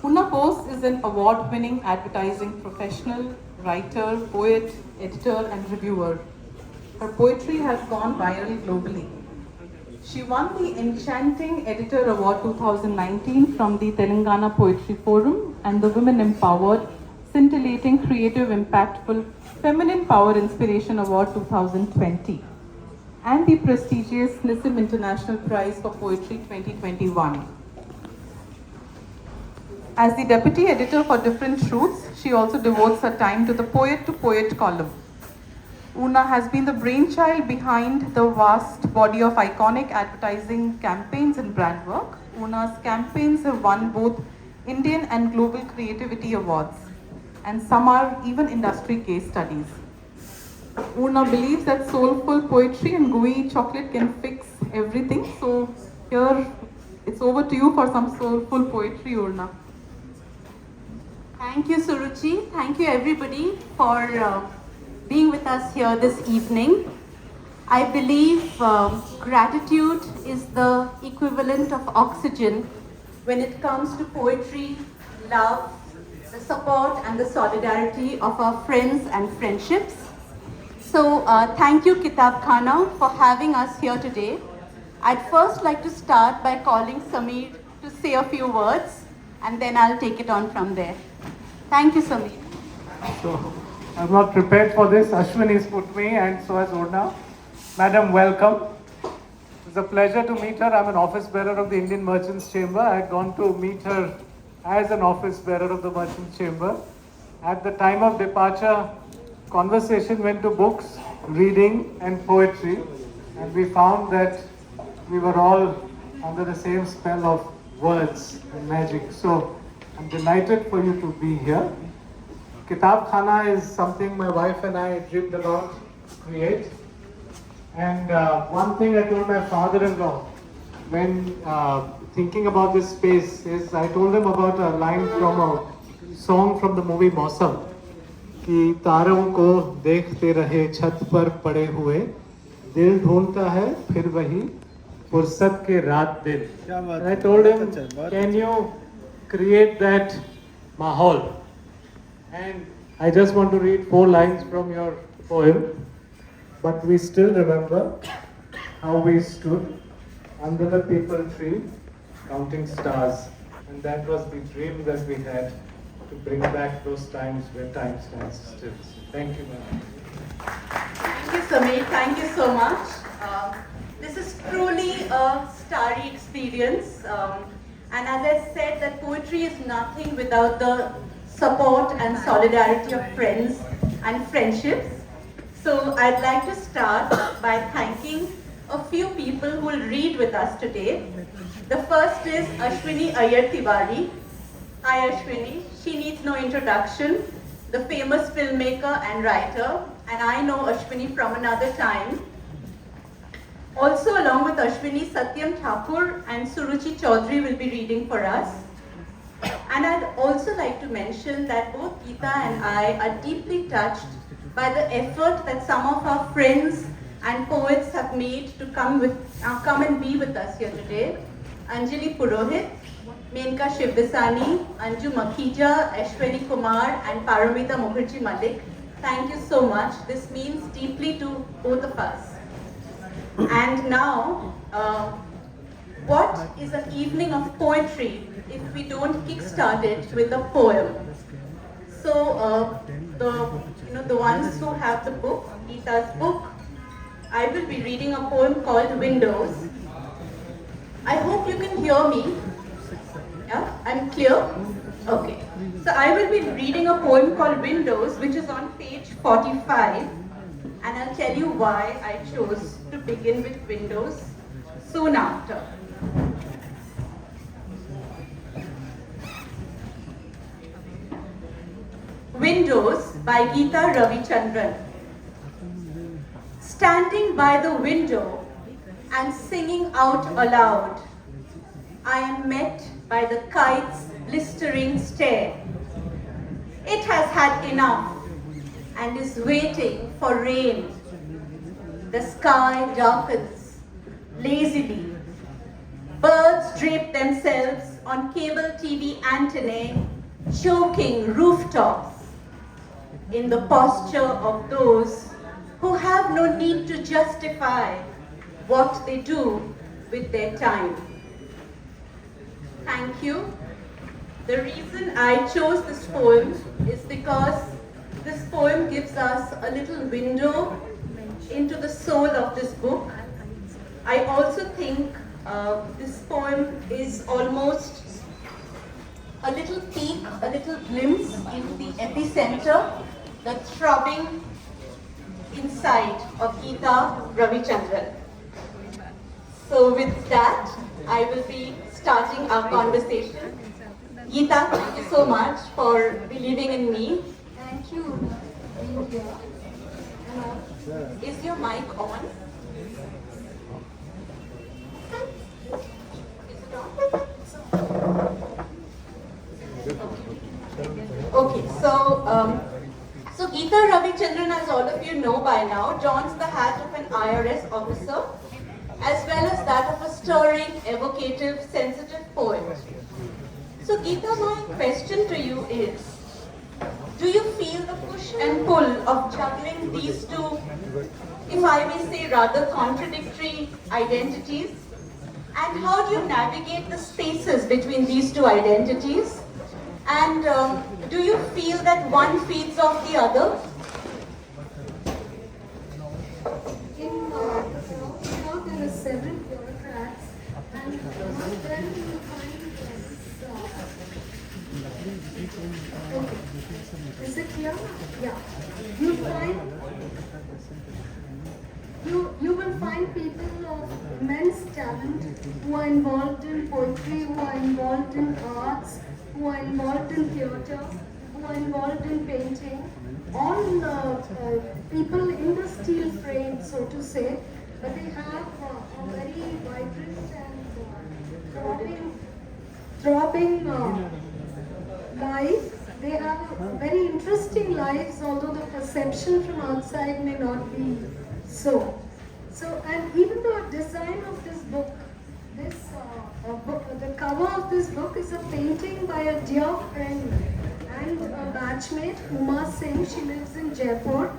Una Bose is an award-winning advertising professional, writer, poet, editor, and reviewer. Her poetry has gone viral globally. She won the Enchanting Editor Award 2019 from the Telangana Poetry Forum and the Women Empowered, Scintillating Creative Impactful Feminine Power Inspiration Award 2020 and the prestigious Nissim International Prize for Poetry 2021. As the deputy editor for Different Shoots, she also devotes her time to the Poet to Poet column. Una has been the brainchild behind the vast body of iconic advertising campaigns and brand work. Una's campaigns have won both Indian and global creativity awards, and some are even industry case studies. Una believes that soulful poetry and gooey chocolate can fix everything. So here, it's over to you for some soulful poetry, Una. Thank you, Suruchi. Thank you, everybody, for being with us here this evening. I believe gratitude is the equivalent of oxygen when it comes to poetry, love, the support and the solidarity of our friends and friendships. So thank you, Kitab Khana, for having us here today. I'd first like to start by calling Sameer to say a few words, and then I'll take it on from there. Thank you, Sameer. So, I'm not prepared for this. Ashwini's put me, and so has Urna. Madam, welcome. It's a pleasure to meet her. I'm an office bearer of the Indian Merchants Chamber. I had gone to meet her as an office bearer of the Merchants Chamber. At the time of departure, conversation went to books, reading, and poetry, and we found that we were all under the same spell of words and magic. So, I'm delighted for you to be here. Kitab Khana is something my wife and I dreamed about to create. And one thing I told my father-in-law when thinking about this space is I told him about a line from a song from the movie Mausam. कि तारों को देखते रहे छत पर पड़े हुए दिल ढूंढता है फिर वही फुर्सत के रात दिन. I told him, can you create that mahal? And I just want to read 4 lines from your poem. But we still remember how we stood under the peepal tree counting stars. And that was the dream that we had to bring back those times where time stands still. Thank you, ma'am. Thank you, Sameer. Thank you so much. This is truly a starry experience. And as I said, that poetry is nothing without the support and solidarity of friends and friendships. So I'd like to start by thanking a few people who will read with us today. The first is Ashwini Iyer Tiwari. Hi Ashwini. She needs no introduction. The famous filmmaker and writer. And I know Ashwini from another time. Also along with Ashwini, Satyam Thakur and Suruchi Chaudhary will be reading for us. And I'd also like to mention that both Geetha and I are deeply touched by the effort that some of our friends and poets have made to come and be with us here today. Anjali Purohit, Menka Shivdasani, Anju Makhija, Ashwini Kumar and Paramita Mukherjee Malik. Thank you so much. This means deeply to both of us. And now, what is an evening of poetry if we don't kickstart it with a poem? So, the ones who have the book, Geetha's book, I will be reading a poem called Windows. I hope you can hear me. Yeah, I'm clear? Okay. So I will be reading a poem called Windows, which is on page 45. And I'll tell you why I chose to begin with Windows soon after. Windows by Geetha Ravichandran. Standing by the window and singing out aloud, I am met by the kite's blistering stare. It has had enough and is waiting for rain. The sky darkens lazily. Birds drape themselves on cable TV antennae, choking rooftops in the posture of those who have no need to justify what they do with their time. Thank you. The reason I chose this poem is because this poem gives us a little window into the soul of this book. I also think this poem is almost a little peek, a little glimpse into the epicenter, the throbbing inside of Geetha Ravichandran. So with that, I will be starting our conversation. Geetha, thank you so much for believing in me. Thank you. Thank you. Is your mic on? Is it on? Okay, so Geetha Ravichandran, as all of you know by now, dons the hat of an IRS officer as well as that of a stirring, evocative, sensitive poet. So Geetha, my question to you is, do you feel the push and pull of juggling these two, if I may say, rather contradictory identities? And how do you navigate the spaces between these two identities? And do you feel that one feeds off the other? In there are several bureaucrats, and there you will find okay. Is it clear? Yeah. You will find people of immense talent who are involved in poetry, who are involved in arts, who are involved in theatre, who are involved in painting, all people in the steel frame, so to say, but they have a very vibrant and throbbing life. They have very interesting lives, although the perception from outside may not be so. And even the design of this book, the cover of this book is a painting by a dear friend and a batchmate, Uma Singh. She lives in Jaipur.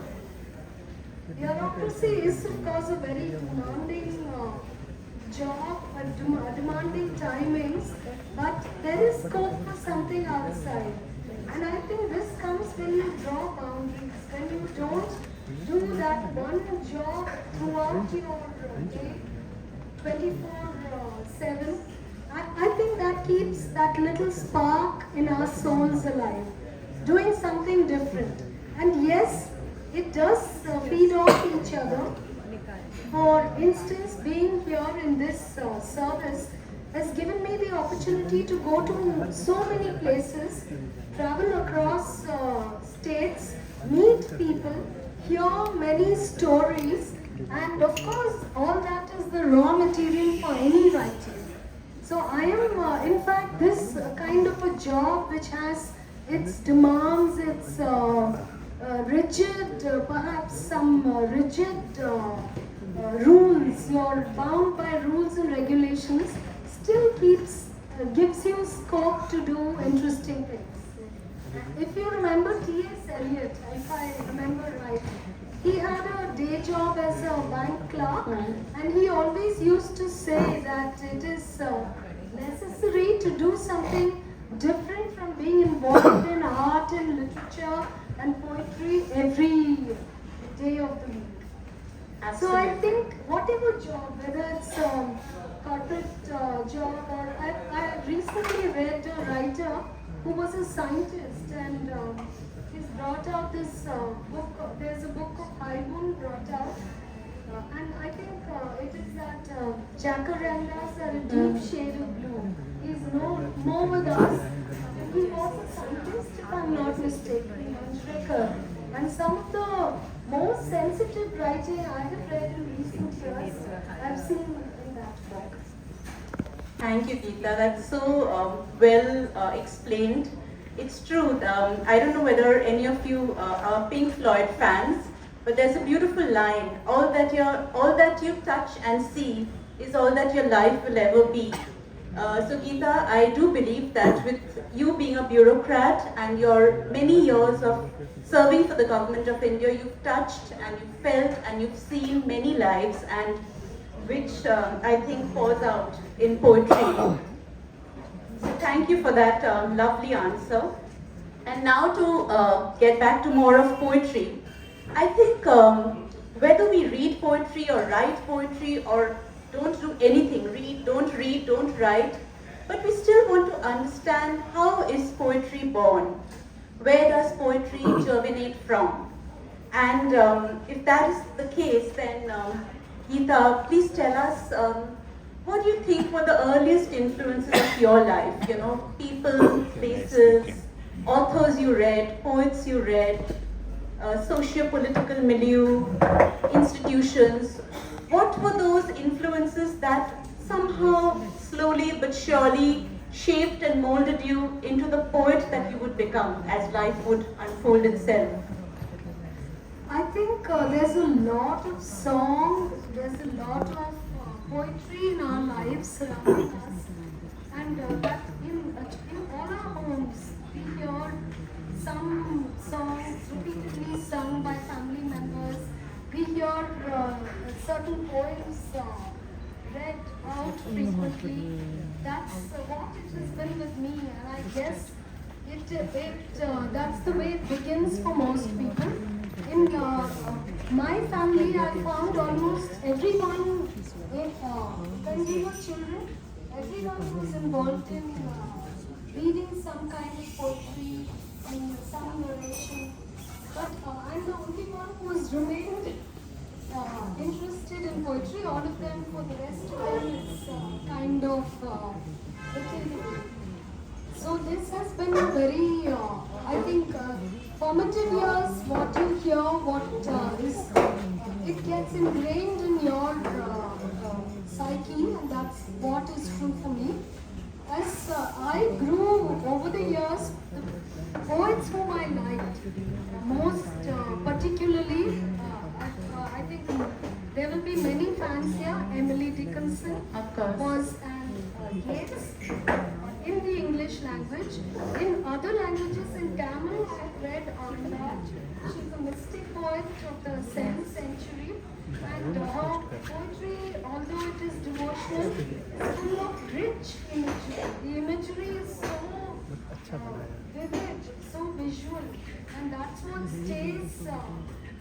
Bureaucracy is, of course, a very demanding job, demanding timings, but there is scope for something outside. And I think this comes when you draw boundaries, when you don't do that one job throughout your day, 24/7. I think that keeps that little spark in our souls alive, doing something different. And yes, it does feed off each other. For instance, being here in this service has given me the opportunity to go to so many places, travel across states, meet people, hear many stories, and of course, all that is the raw material for any writing. So I am, in fact, this kind of a job which has its demands, its rigid, perhaps some rigid rules. You're bound by rules and regulations. Still gives you scope to do interesting things. If you remember T.S. Eliot, if I remember right, he had a day job as a bank clerk, and he always used to say that it is necessary to do something different from being involved in art and literature and poetry every day of the week. So I think whatever job, whether it's a corporate job or I recently read a writer who was a scientist, and he's brought out this book. There's a book of Haibun brought out, and I think it is that jacarandas are a deep shade of blue. He's no more with us. He was a scientist, if I'm not mistaken, and some of the most sensitive writing I have read in recent years, I've seen in that book. Thank you, Geetha. That's so well explained. It's true. I don't know whether any of you are Pink Floyd fans, but there's a beautiful line: all that you touch and see is all that your life will ever be. So Geetha, I do believe that with you being a bureaucrat and your many years of serving for the government of India, you've touched and you've felt and you've seen many lives, and which I think pours out in poetry. So thank you for that lovely answer. And now to get back to more of poetry, I think whether we read poetry or write poetry or don't do anything, read, don't write, but we still want to understand how is poetry born? Where does poetry germinate from? And if that is the case, then Geetha, please tell us what do you think were the earliest influences of your life? You know, people, places, authors you read, poets you read, socio-political milieu, institutions. What were those influences that somehow, slowly but surely, shaped and molded you into the poet that you would become as life would unfold itself? I think there's a lot of song, there's a lot of poetry in our lives surrounding us, and that in all our homes we hear some songs repeatedly sung by family members. We hear certain poems read out frequently. That's what it has been with me, and I guess that's the way it begins for most people. In my family, I found almost everyone, when we were children, everyone was involved in reading some kind of poetry and some narration. But I'm the only one who has remained interested in poetry. All of them, for the rest of them, it's kind of material. So this has been a very, I think, formative years. What you hear, it gets ingrained in your psyche, and that's what is true for me. As I grew over the years, the poets whom I liked most particularly, I think there will be many fans here. Emily Dickinson Of course. was an Yeats in the English language. In other languages, in Tamil, I've read Anna. She's a mystic poet of the 7th century, and her poetry, although it is devotional, is full of rich imagery. The imagery is so vivid, so visual, and that's what stays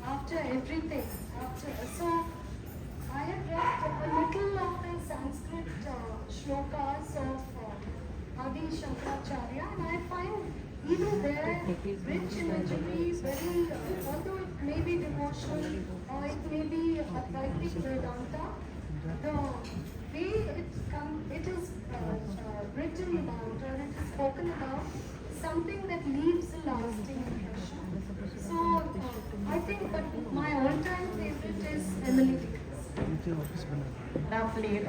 after everything. So I have read a little of the Sanskrit shlokas of Adi Shankaracharya, and I find even there rich imagery, very, although it may be devotional or it may be Advaitic Vedanta, the way it is written about or it is spoken about, something that leaves a lasting impression. So I think, but my all-time favorite is Emily Dickinson. Lovely.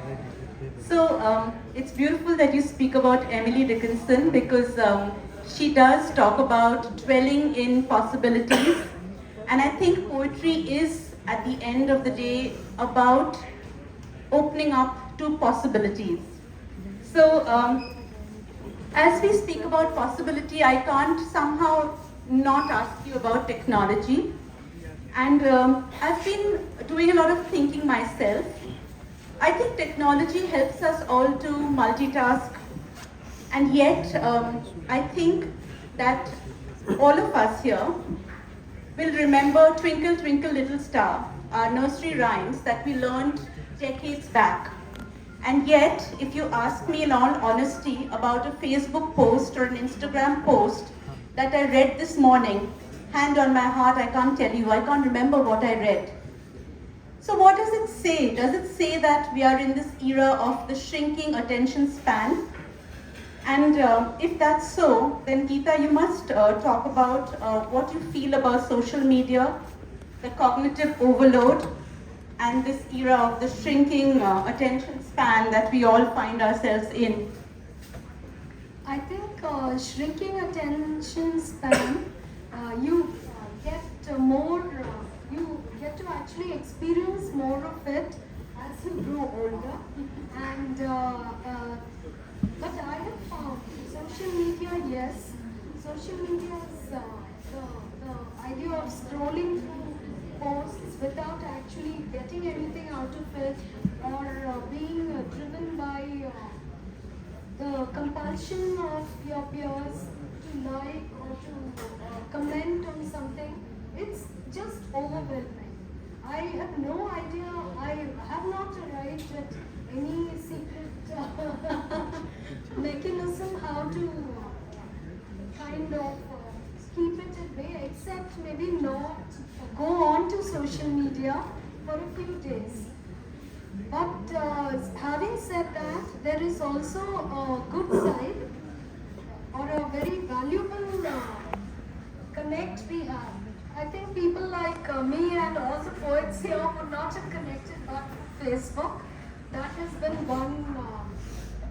So it's beautiful that you speak about Emily Dickinson, because she does talk about dwelling in possibilities, and I think poetry is at the end of the day about opening up to possibilities. So as we speak about possibility, I can't somehow not ask you about technology, and I've been doing a lot of thinking myself. I think technology helps us all to multitask, and yet I think that all of us here will remember Twinkle Twinkle Little Star, our nursery rhymes that we learned decades back. And yet, if you ask me in all honesty about a Facebook post or an Instagram post that I read this morning, hand on my heart, I can't tell you, I can't remember what I read. So what does it say? Does it say that we are in this era of the shrinking attention span? And if that's so, then Geetha, you must talk about what you feel about social media, the cognitive overload, and this era of the shrinking attention span that we all find ourselves in. I think shrinking attention span, you get more, you get to actually experience more of it as you grow older. And but I have found social media, yes, social media is the idea of scrolling through posts without actually getting anything out of it, or being driven by the compulsion of your peers to like or to comment on something. It's just overwhelming. I have no idea, I have not arrived at any secret mechanism how to kind of keep it at bay, except maybe not go on to social media for a few days. But having said that, there is also a good side or a very valuable connect we have. I think people like me and all the poets here would not have connected but for Facebook. That has been one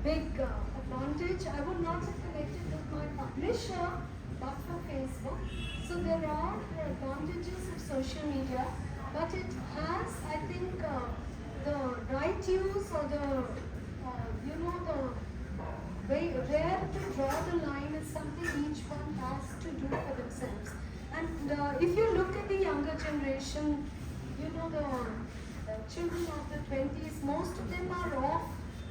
big advantage. I would not have connected with my publisher but for Facebook. So there are advantages of social media, but it has, I think, the right use or the way where to draw the line is something each one has to do for themselves. And if you look at the younger generation, you know, the children of the 20s, most of them are off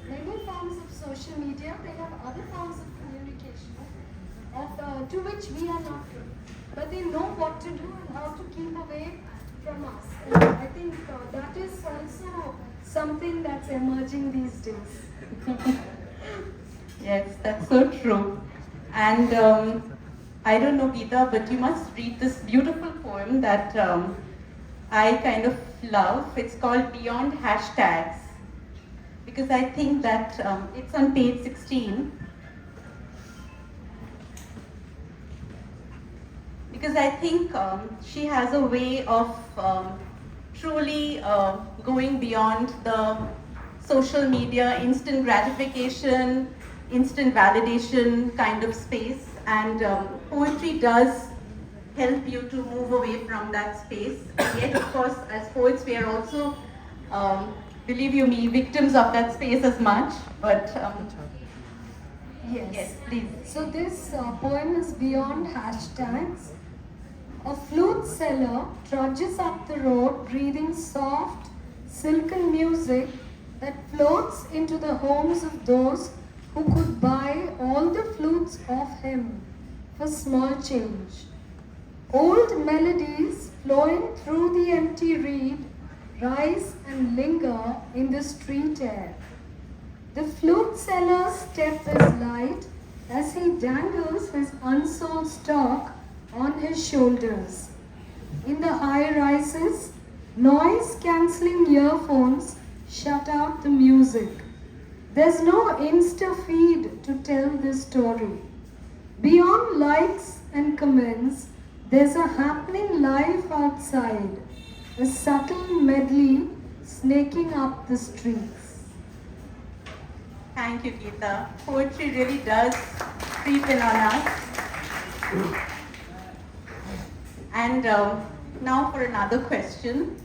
many forms of social media. They have other forms of communication to which we are not privy. But they know what to do and how to keep away from us. And I think that is also something that's emerging these days. Yes, that's so true. And I don't know, Geetha, but you must read this beautiful poem that I kind of love. It's called Beyond Hashtags, because I think that it's on page 16. Because I think she has a way of truly going beyond the social media, instant gratification, instant validation kind of space. And poetry does help you to move away from that space. And yet, of course, as poets, we are also, believe you me, victims of that space as much. But yes, please. So this poem is Beyond Hashtags. A flute seller trudges up the road breathing soft, silken music that floats into the homes of those who could buy all the flutes of him for small change. Old melodies flowing through the empty reed rise and linger in the street air. The flute seller's step is light as he dangles his unsold stock on his shoulders. In the high rises, noise-cancelling earphones shut out the music. There's no Insta feed to tell this story. Beyond likes and comments, there's a happening life outside, a subtle medley snaking up the streets. Thank you, Geetha. Poetry really does creep in on us. And now for another question.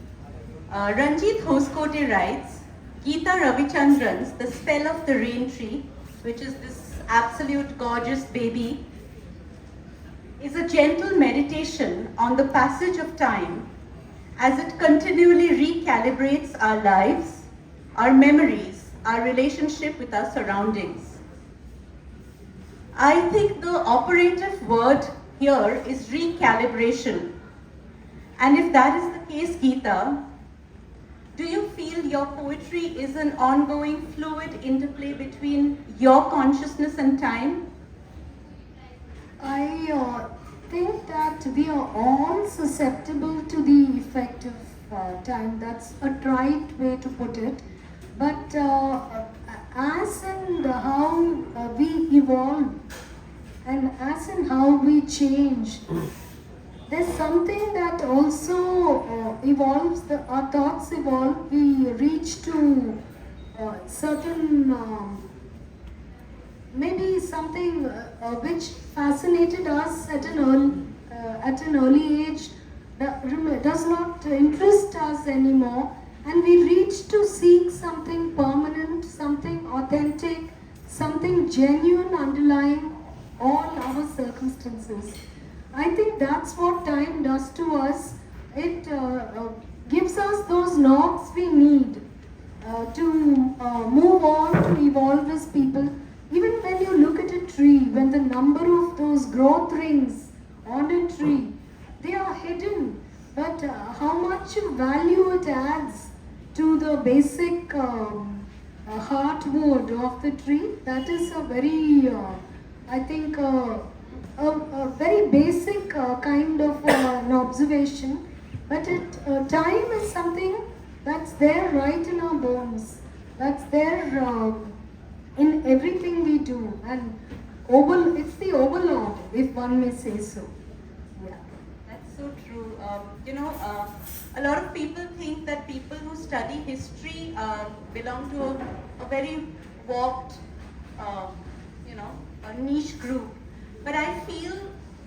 Ranjit Hoskote writes, Geetha Ravichandran's The Spell of the Rain Tree, which is this absolute gorgeous baby, is a gentle meditation on the passage of time as it continually recalibrates our lives, our memories, our relationship with our surroundings. I think the operative word here is recalibration. And if that is the case, Geetha, do you feel your poetry is an ongoing fluid interplay between your consciousness and time? I think that we are all susceptible to the effect of time. That's a trite way to put it. But as in how we evolve and as in how we change, there's something that also evolves, our thoughts evolve, we reach to certain, maybe something which fascinated us at an early age, does not interest us anymore, and we reach to seek something permanent, something authentic, something genuine underlying all our circumstances. I think that's what time does to us. It gives us those knobs we need to move on, to evolve as people. Even when you look at a tree, when the number of those growth rings on a tree, they are hidden, but how much value it adds to the basic heartwood of the tree, that is a very, I think, a very basic kind of an observation. But time is something that's there right in our bones, that's there in everything we do, and it's the overlord, if one may say so. Yeah. That's so true. A lot of people think that people who study history belong to a very warped, a niche group. But I feel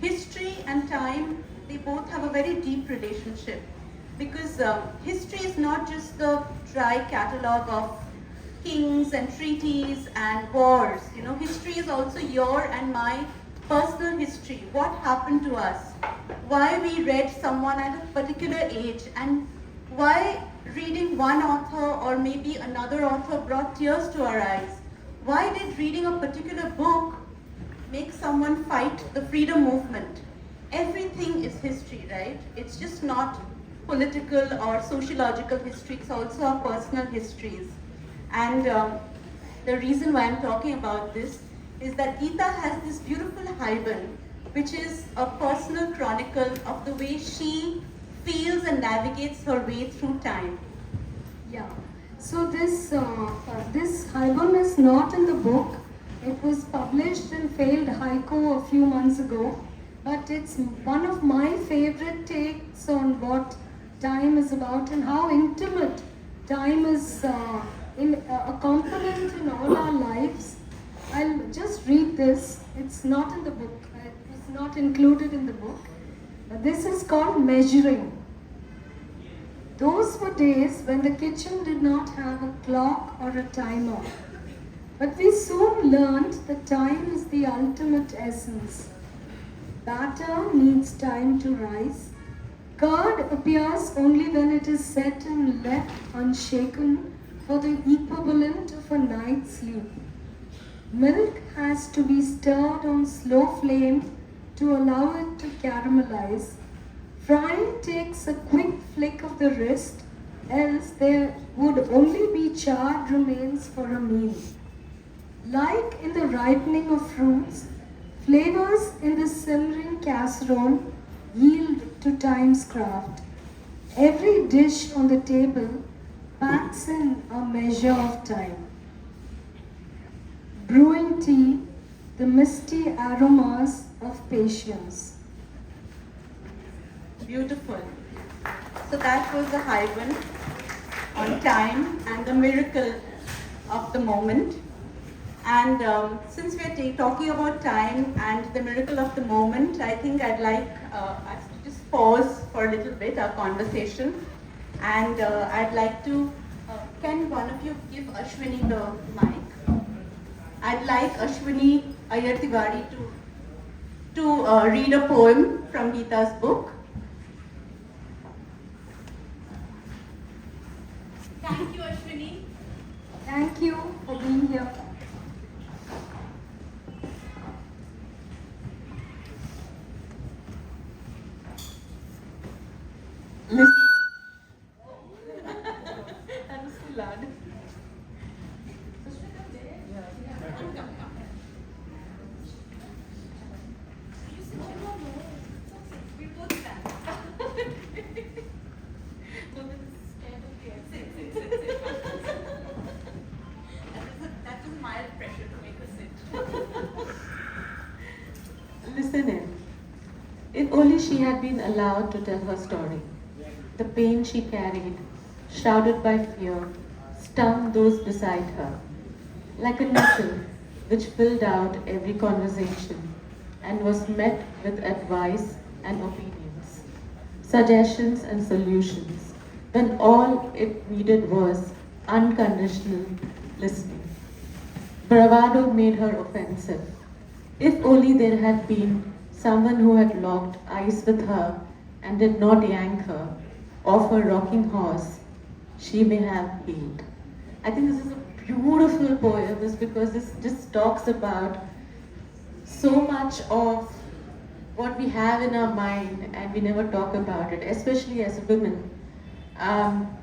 history and time, they both have a very deep relationship. Because history is not just the dry catalogue of kings and treaties and wars. History is also your and my personal history. What happened to us? Why we read someone at a particular age, and why reading one author or maybe another author brought tears to our eyes. Why did reading a particular book make someone fight the freedom movement? Everything is history, right? It's just not political or sociological history, it's also our personal histories. And the reason why I'm talking about this is that Geetha has this beautiful haibun, which is a personal chronicle of the way she feels and navigates her way through time. Yeah. So this haibun is not in the book. It was published in Failed Haiku a few months ago, but it's one of my favorite takes on what time is about and how intimate time is a component in all our lives. I'll just read this. It's not in the book. It's not included in the book. This is called Measuring. Those were days when the kitchen did not have a clock or a timer. But we soon learned that time is the ultimate essence. Batter needs time to rise. Curd appears only when it is set and left unshaken for the equivalent of a night's sleep. Milk has to be stirred on slow flame to allow it to caramelize. Frying takes a quick flick of the wrist, else there would only be charred remains for a meal. Like in the ripening of fruits, flavors in the simmering casserole yield to time's craft. Every dish on the table packs in a measure of time. Brewing tea, the misty aromas of patience. Beautiful. So that was the haibun on time and the miracle of the moment. And since we're talking about time and the miracle of the moment, I think I'd like us to just pause for a little bit our conversation. And I'd like to, can one of you give Ashwini the mic? I'd like Ashwini Iyer Tiwari to read a poem from Geetha's book. Thank you, Ashwini. Thank you for being here. Listen. That was too loud. We both stand. No, this is scared of the sit. That was mild pressure to make us sit. Listen in. If only she had been allowed to tell her story. The pain she carried, shrouded by fear, stung those beside her, like a needle which filled out every conversation and was met with advice and opinions, suggestions and solutions when all it needed was unconditional listening. Bravado made her offensive. If only there had been someone who had locked eyes with her and did not yank her off her rocking horse, she may have healed. I think this is a beautiful poem just because this just talks about so much of what we have in our mind and we never talk about it, especially as women. Um,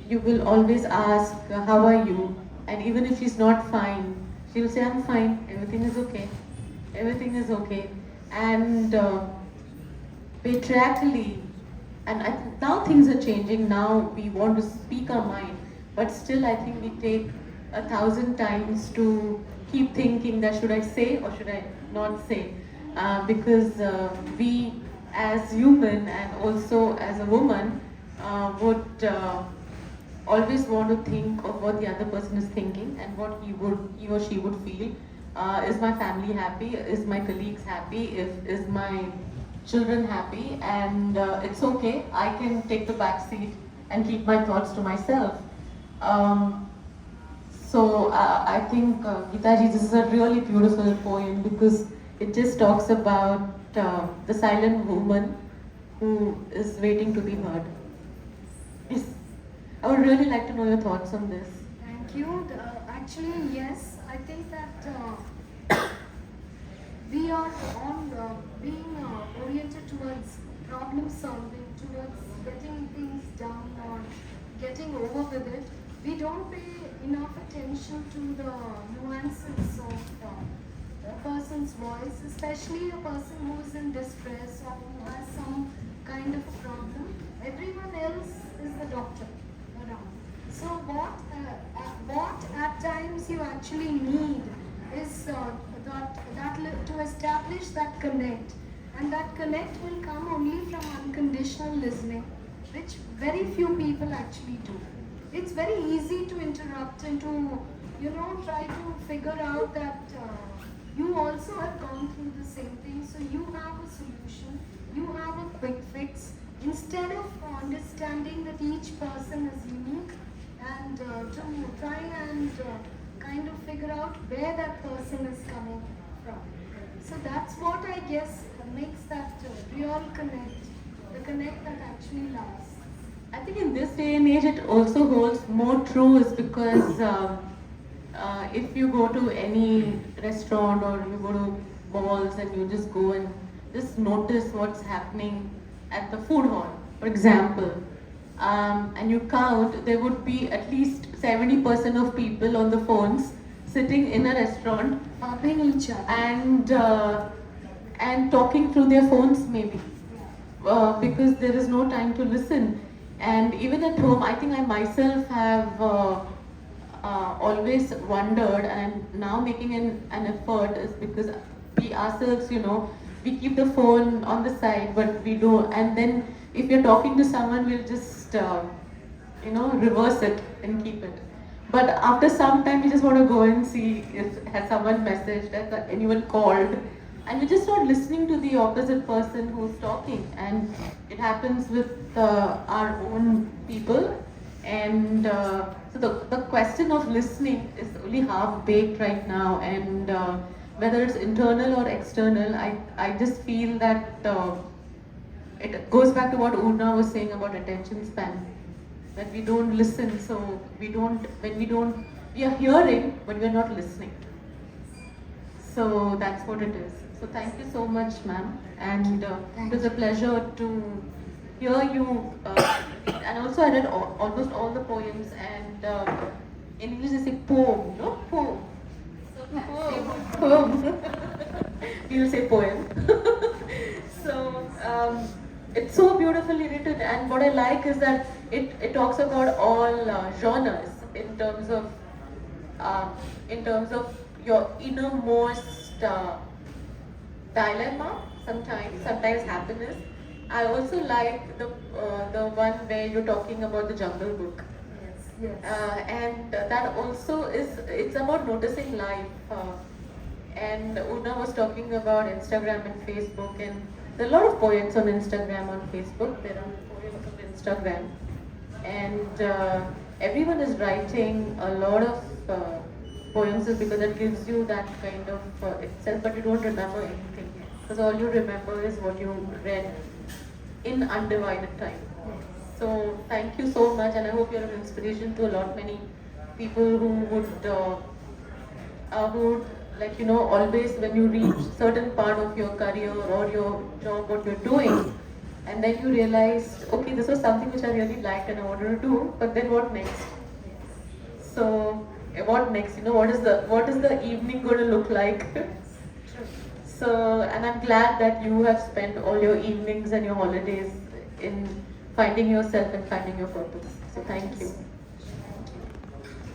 you will always ask, how are you? And even if she's not fine, she will say, I'm fine, everything is okay. Everything is okay. And patriarchally, and now things are changing, now we want to speak our mind, but still I think we take 1,000 times to keep thinking that should I say or should I not say, because we as human and also as a woman would always want to think of what the other person is thinking and what he or she would feel. Is my family happy? Is my colleagues happy? Is my children happy? And it's okay. I can take the back seat and keep my thoughts to myself. So I think Geetha ji, this is a really beautiful poem because it just talks about the silent woman who is waiting to be heard. Yes. I would really like to know your thoughts on this. Thank you. Actually, yes, I think that we are on being oriented towards problem solving, towards getting things done or getting over with it. We don't pay enough attention to the nuances of a person's voice, especially a person who is in distress or who has some kind of a problem. Everyone else is the doctor around. So what at times you actually need is to establish that connect, and that connect will come only from unconditional listening, which very few people actually do. It's very easy to interrupt and to try to figure out that you also have gone through the same thing, so you have a solution, you have a quick fix, instead of understanding that each person is unique and to try and kind of figure out where that person is coming from. So that's what I guess makes that real connect, the connect that actually lasts. I think in this day and age it also holds more true is because if you go to any restaurant or you go to malls and you just go and just notice what's happening at the food hall, for example, and you count, there would be at least 70% of people on the phones sitting in a restaurant Helping each other. and talking through their phones maybe because there is no time to listen. And even at home, I think I myself have always wondered, and I'm now making an effort is because we ourselves, we keep the phone on the side, but we don't. And then if you're talking to someone, we'll just, reverse it and keep it. But after some time, we just want to go and see if has someone messaged, has anyone called, and we're just not listening to the opposite person who's talking. And it happens with our own people. And so the question of listening is only half baked right now. And whether it's internal or external, I just feel that it goes back to what Urna was saying about attention span. That we don't listen, so we are hearing, but we're not listening. So that's what it is. So thank you so much, ma'am. And it was a pleasure to hear you. And also I read almost all the poems, and in English they say poem, no? Poem. Poem. We will say poem. So it's so beautifully written, and what I like is that it talks about all genres in terms of your innermost dilemma, sometimes happiness. I also like the one where you're talking about the Jungle Book. Yes. And that also it's about noticing life. And Una was talking about Instagram and Facebook, and there are a lot of poets on Instagram, on Facebook. There are poems on Instagram. and everyone is writing a lot of poems is because it gives you that kind of itself, but you don't remember anything because all you remember is what you read in undivided time. So thank you so much, and I hope you're an inspiration to a lot many people who would like always when you reach certain part of your career or your job, what you're doing, and then you realize, okay, this was something which I really liked and I wanted to do, but then what next? So what next? What is the evening going to look like? So, and I'm glad that you have spent all your evenings and your holidays in finding yourself and finding your purpose. So thank you.